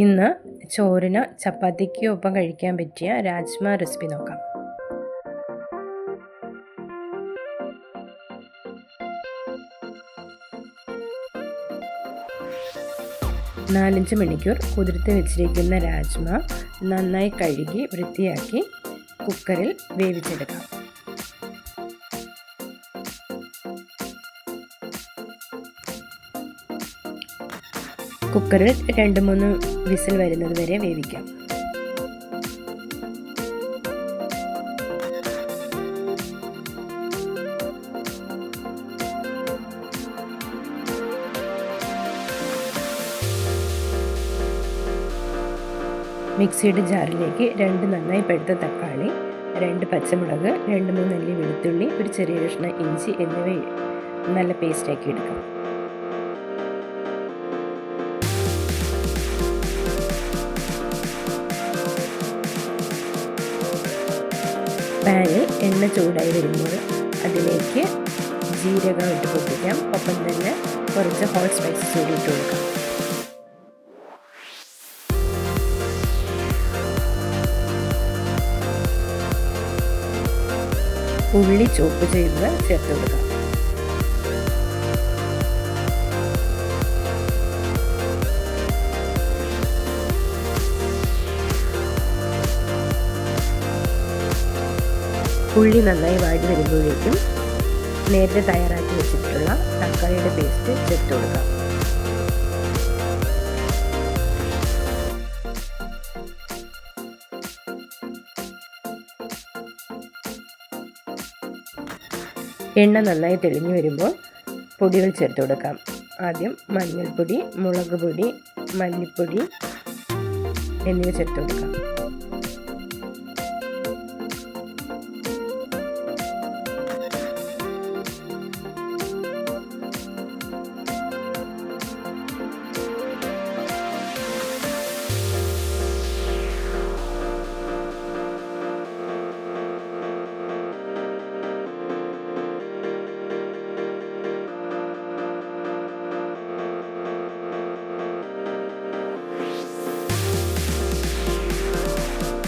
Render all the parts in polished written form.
ഇന്ന് ചോറിന് ചപ്പാത്തിക്ക് ഒപ്പം കഴിക്കാൻ പറ്റിയ രാജ്മ റെസിപ്പി നോക്കാം. നാലഞ്ച് മണിക്കൂർ കുതിർത്ത് വെച്ചിരിക്കുന്ന രാജ്മ നന്നായി കഴുകി വൃത്തിയാക്കി കുക്കറിൽ വേവിച്ചെടുക്കാം. കുക്കറിൽ 2-3 വിസിൽ വരുന്നത് വരെ വേവിക്കാം. മിക്സിയുടെ ജാറിലേക്ക് 2 നന്നായി പഴുത്ത തക്കാളി, 2 പച്ചമുളക്, 2-3 അല്ലി വെളുത്തുള്ളി, ഒരു ചെറിയ കഷ്ണം ഇഞ്ചി എന്നിവ നല്ല പേസ്റ്റാക്കി എടുക്കാം. പാനിൽ എണ്ണ ചൂടായി വരുമ്പോൾ അതിലേക്ക് ജീരകം ഇട്ട് പൊട്ടിക്കാം. ഒപ്പം തന്നെ കുറച്ച് ഹോട്ട് സ്പൈസസ് കൂടി ഇട്ട് കൊടുക്കാം. ഉള്ളി ചോപ്പ് ചെയ്ത് ചേർത്ത് കൊടുക്കാം. ഉള്ളി നന്നായി വാടി വരുമ്പോഴേക്കും നേരത്തെ തയ്യാറാക്കി വെച്ചിട്ടുള്ള തക്കാളിയുടെ പേസ്റ്റ് ചേർത്ത് കൊടുക്കാം. എണ്ണ നന്നായി തെളിഞ്ഞു വരുമ്പോൾ പൊടികൾ ചേർത്ത് കൊടുക്കാം. ആദ്യം മഞ്ഞൾപ്പൊടി, മുളക് പൊടി, മല്ലിപ്പൊടി എന്നിവ ചേർത്ത് കൊടുക്കാം.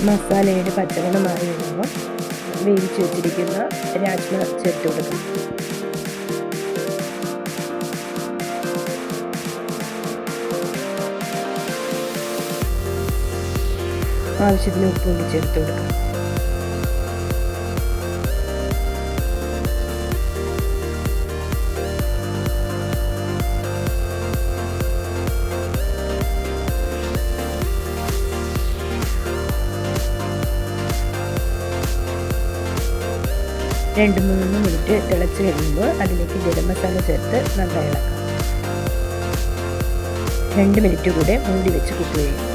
മസാലയുടെ പച്ചമണം മാറി വരുമ്പോൾ വേവിച്ച് വെച്ചിരിക്കുന്ന രാജ്മ ചേർത്ത് കൊടുക്കാം. ആവശ്യത്തിന് ഉപ്പ് കൂടി ചേർത്ത് കൊടുക്കാം. രണ്ട് 3 മിനിറ്റ് തിളച്ച് കഴിയുമ്പോൾ അതിലേക്ക് ഗരം മസാല ചേർത്ത് നന്നായി ഇളക്കാം. 2 മിനിറ്റ് കൂടെ മൂടി വെച്ച് കുക്ക് ചെയ്യും.